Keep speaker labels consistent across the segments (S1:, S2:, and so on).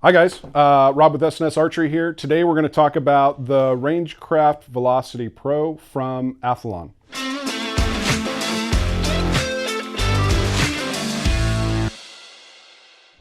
S1: Hi guys, Rob with S&S Archery here. Today we're going to talk about the Rangecraft Velocity Pro from Athlon.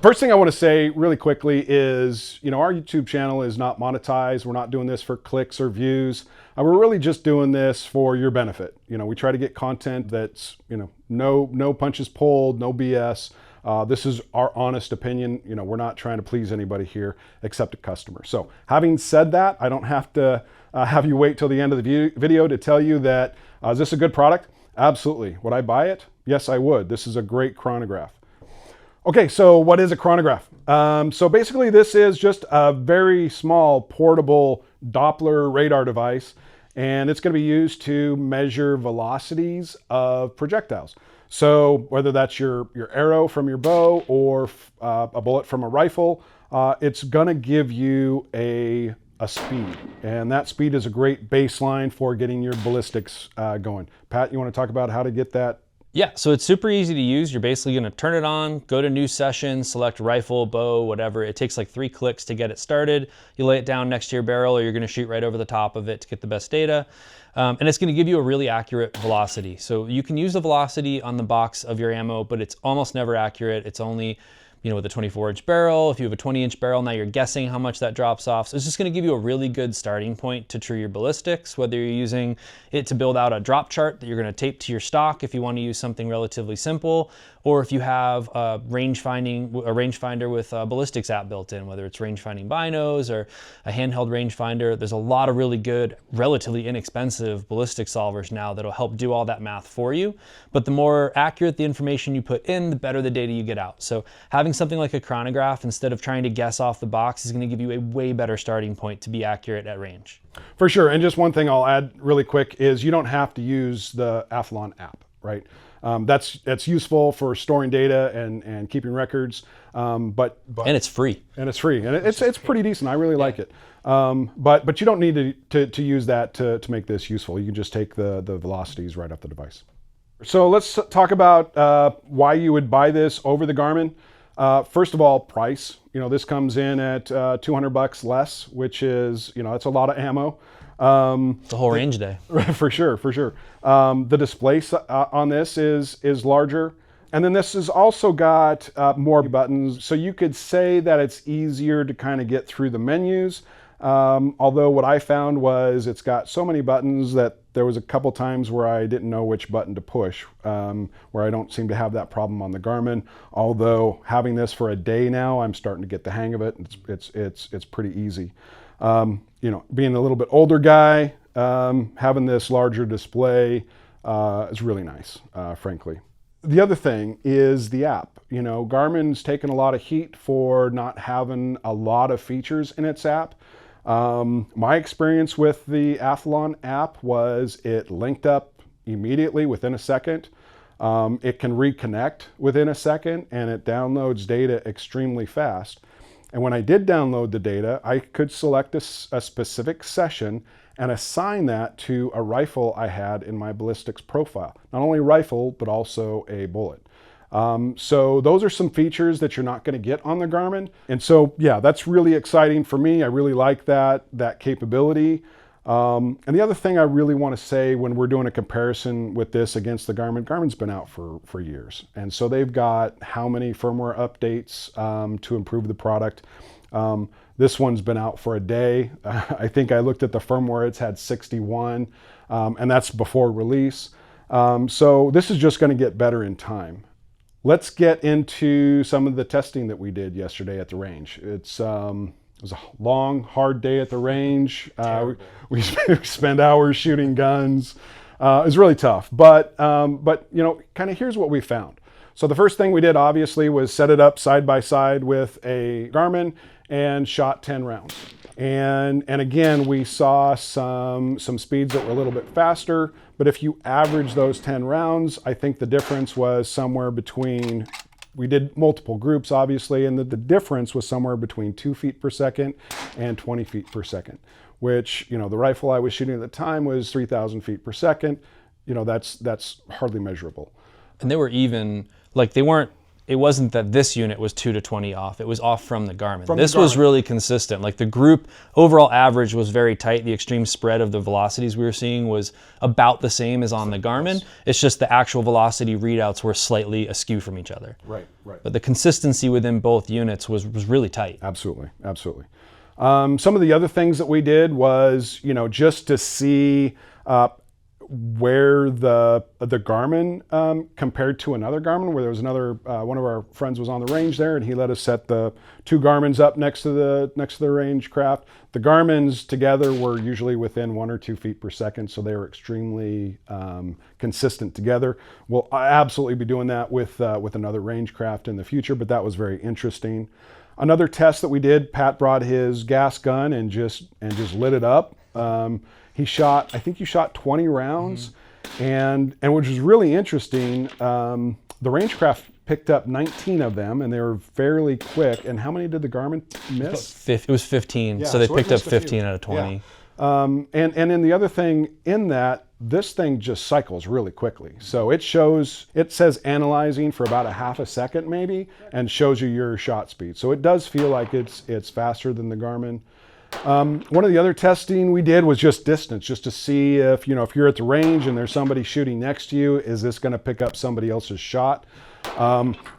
S1: First thing I want to say really quickly is, our YouTube channel is not monetized. We're not doing this for clicks or views. We're really just doing this for your benefit. We try to get content that's, no punches pulled, no BS. This is our honest opinion. We're not trying to please anybody here except a customer. So having said that, I don't have to have you wait till the end of the video to tell you that, is this a good product? Absolutely. Would I buy it? Yes, I would. This is a great chronograph. Okay, so what is a chronograph? So basically this is just a very small portable Doppler radar device, and it's going to be used to measure velocities of projectiles. So whether that's your arrow from your bow or a bullet from a rifle, it's going to give you a speed, and that speed is a great baseline for getting your ballistics going. Pat, you want to talk about how to get that?
S2: Yeah, so it's super easy to use. You're basically going to turn it on, go to new session, select rifle, bow, whatever. It takes like 3 clicks to get it started. You lay it down next to your barrel, or you're going to shoot right over the top of it to get the best data. And it's going to give you a really accurate velocity. So you can use the velocity on the box of your ammo, but it's almost never accurate. It's only, with a 24-inch barrel. If you have a 20-inch barrel, now you're guessing how much that drops off. So it's just going to give you a really good starting point to true your ballistics, whether you're using it to build out a drop chart that you're going to tape to your stock if you want to use something relatively simple, or if you have a rangefinder with a ballistics app built in, whether it's range-finding binos or a handheld rangefinder. There's a lot of really good, relatively inexpensive ballistic solvers now that'll help do all that math for you. But the more accurate the information you put in, the better the data you get out. So having something like a chronograph, instead of trying to guess off the box, is going to give you a way better starting point to be accurate at range.
S1: For sure. And just one thing I'll add really quick is you don't have to use the Athlon app, right? That's useful for storing data and keeping records, but
S2: and it's free.
S1: And it's free, and it's pretty decent. I really like it. But you don't need to use that to make this useful. You can just take the velocities right off the device. So let's talk about why you would buy this over the Garmin. First of all, price. This comes in at $200 less, which is, that's a lot of ammo.
S2: It's a whole range day.
S1: For sure. The display on this is larger. And then this has also got more buttons. So you could say that it's easier to kind of get through the menus. Although what I found was it's got so many buttons that there was a couple times where I didn't know which button to push, where I don't seem to have that problem on the Garmin. Although having this for a day now, I'm starting to get the hang of it. It's pretty easy. Being a little bit older guy, having this larger display is really nice, frankly. The other thing is the app. Garmin's taken a lot of heat for not having a lot of features in its app. My experience with the Athlon app was it linked up immediately within a second. It can reconnect within a second, and it downloads data extremely fast. And when I did download the data, I could select a specific session and assign that to a rifle I had in my ballistics profile. Not only rifle, but also a bullet. So those are some features that you're not going to get on the Garmin. And so, yeah, that's really exciting for me. I really like that capability. And the other thing I really want to say when we're doing a comparison with this against the Garmin's been out for years. And so they've got how many firmware updates to improve the product. This one's been out for a day. I think I looked at the firmware, it's had 61, and that's before release. So this is just going to get better in time. Let's get into some of the testing that we did yesterday at the range. It was a long, hard day at the range. We spent hours shooting guns. It was really tough, but kind of here's what we found. So the first thing we did obviously was set it up side by side with a Garmin and shot 10 rounds. And again, we saw some speeds that were a little bit faster, but if you average those 10 rounds, I think the difference was somewhere between, we did multiple groups obviously, and the difference was somewhere between 2 feet per second and 20 feet per second, which, the rifle I was shooting at the time was 3,000 feet per second. That's hardly measurable.
S2: And they were even, like, they weren't it wasn't that this unit was 2 to 20 off. It was off from the Garmin. This
S1: the
S2: was
S1: Garmin.
S2: really consistent. Like the group overall average was very tight. The extreme spread of the velocities we were seeing was about the same as on the Garmin. It's just the actual velocity readouts were slightly askew from each other.
S1: Right, right.
S2: But the consistency within both units was really tight.
S1: Absolutely, absolutely. Some of the other things that we did was, just to see where the Garmin compared to another Garmin, where there was another one of our friends was on the range there, and he let us set the two Garmins up next to the Rangecraft. The Garmins together were usually within 1 or 2 feet per second, so they were extremely consistent together. We'll absolutely be doing that with another Rangecraft in the future, but that was very interesting. Another test that we did, Pat brought his gas gun and just lit it up. He shot, I think he shot 20 rounds, and which was really interesting. The Rangecraft picked up 19 of them, and they were fairly quick. And how many did the Garmin miss?
S2: It was 15,
S1: Yeah,
S2: so they
S1: so it
S2: picked up
S1: missed a few.
S2: 15 out of 20.
S1: Yeah. And then the other thing in that, this thing just cycles really quickly. So it says analyzing for about a half a second maybe, and shows you your shot speed. So it does feel like it's faster than the Garmin. One of the other testing we did was just distance, just to see if you're at the range and there's somebody shooting next to you, is this going to pick up somebody else's shot?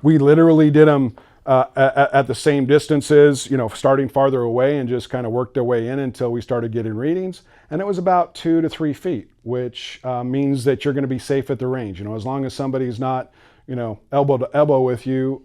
S1: We literally did them at the same distances, starting farther away, and just kind of worked their way in until we started getting readings. And it was about 2 to 3 feet, which means that you're going to be safe at the range. As long as somebody's not elbow to elbow with you,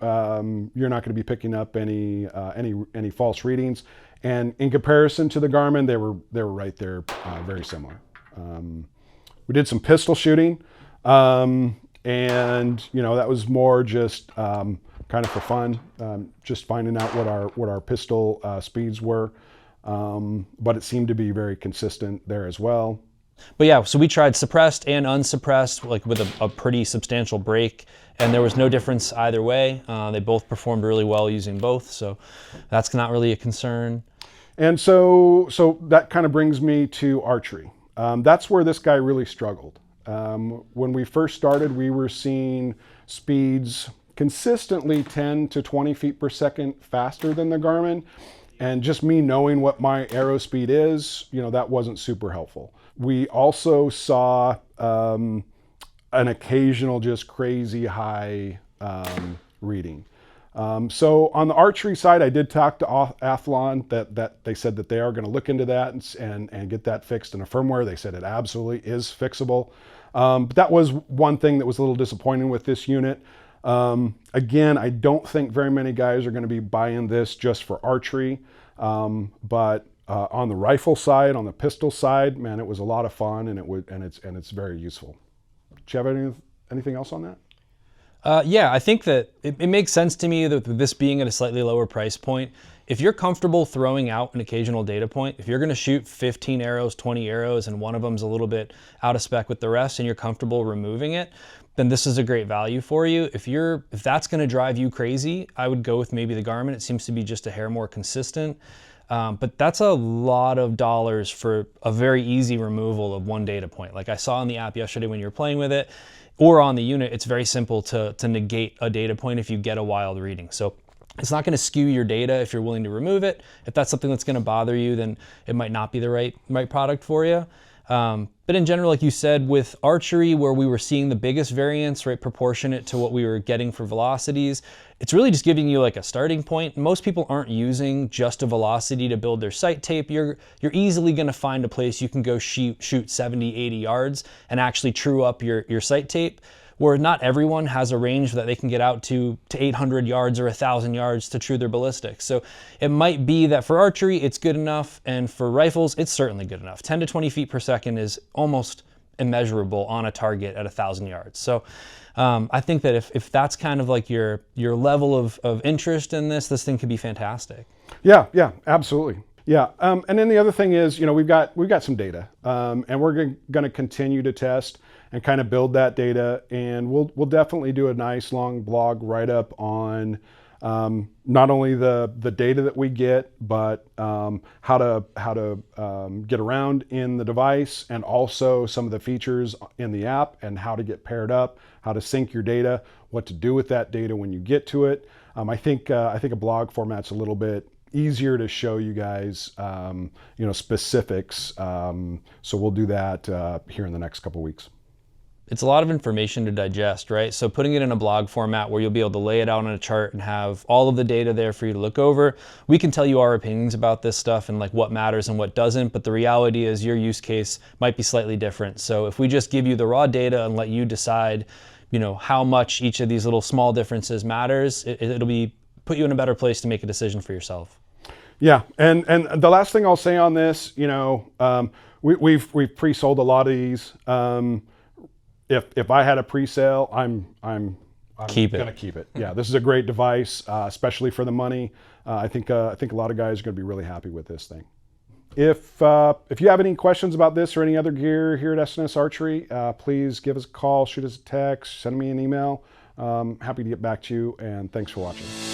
S1: you're not going to be picking up any false readings. And in comparison to the Garmin, they were right there, very similar. We did some pistol shooting, and that was more just kind of for fun, just finding out what our pistol speeds were. But it seemed to be very consistent there as well.
S2: But yeah, so we tried suppressed and unsuppressed, like with a pretty substantial break, and there was no difference either way. They both performed really well using both, so that's not really a concern.
S1: And so that kind of brings me to archery. That's where this guy really struggled. When we first started, we were seeing speeds consistently 10 to 20 feet per second faster than the Garmin. And just me knowing what my arrow speed is, that wasn't super helpful. We also saw an occasional just crazy high reading. So on the archery side, I did talk to Athlon that they said that they are going to look into that and get that fixed in a firmware. They said it absolutely is fixable. But that was one thing that was a little disappointing with this unit. Again, I don't think very many guys are going to be buying this just for archery. But on the rifle side, on the pistol side, man, it was a lot of fun, and it's very useful. Do you have anything else on that?
S2: Yeah, I think that it makes sense to me that this being at a slightly lower price point, if you're comfortable throwing out an occasional data point, if you're going to shoot 15 arrows, 20 arrows, and one of them's a little bit out of spec with the rest, and you're comfortable removing it, then this is a great value for you. If that's going to drive you crazy, I would go with maybe the Garmin. It seems to be just a hair more consistent. But that's a lot of dollars for a very easy removal of one data point. Like I saw in the app yesterday when you were playing with it, or on the unit, it's very simple to negate a data point if you get a wild reading. So it's not going to skew your data if you're willing to remove it. If that's something that's going to bother you, then it might not be the right product for you. But in general, like you said, with archery, where we were seeing the biggest variance, right, proportionate to what we were getting for velocities, it's really just giving you like a starting point. Most people aren't using just a velocity to build their sight tape. You're easily going to find a place you can go shoot 70, 80 yards and actually true up your sight tape, where not everyone has a range that they can get out to 800 yards or 1,000 yards to true their ballistics. So it might be that for archery, it's good enough, and for rifles, it's certainly good enough. 10 to 20 feet per second is almost immeasurable on a target at 1,000 yards. So I think that if that's kind of like your level of interest in this thing could be fantastic.
S1: Yeah, absolutely. Yeah, and then the other thing is, we've got some data, and we're going to continue to test and kind of build that data, and we'll definitely do a nice long blog write-up on not only the data that we get, but how to get around in the device, and also some of the features in the app and how to get paired up, how to sync your data, what to do with that data when you get to it. I think a blog format's a little bit easier to show you guys, specifics. So we'll do that here in the next couple weeks.
S2: It's a lot of information to digest, right? So putting it in a blog format where you'll be able to lay it out on a chart and have all of the data there for you to look over. We can tell you our opinions about this stuff and like what matters and what doesn't, but the reality is your use case might be slightly different. So if we just give you the raw data and let you decide, how much each of these little small differences matters, it'll be put you in a better place to make a decision for yourself.
S1: Yeah, and the last thing I'll say on this, we've pre-sold a lot of these. If I had a pre-sale, I'm gonna keep it. Yeah, this is a great device, especially for the money. I think a lot of guys are gonna be really happy with this thing. If you have any questions about this or any other gear here at S&S Archery, please give us a call, shoot us a text, send me an email. Happy to get back to you, and thanks for watching.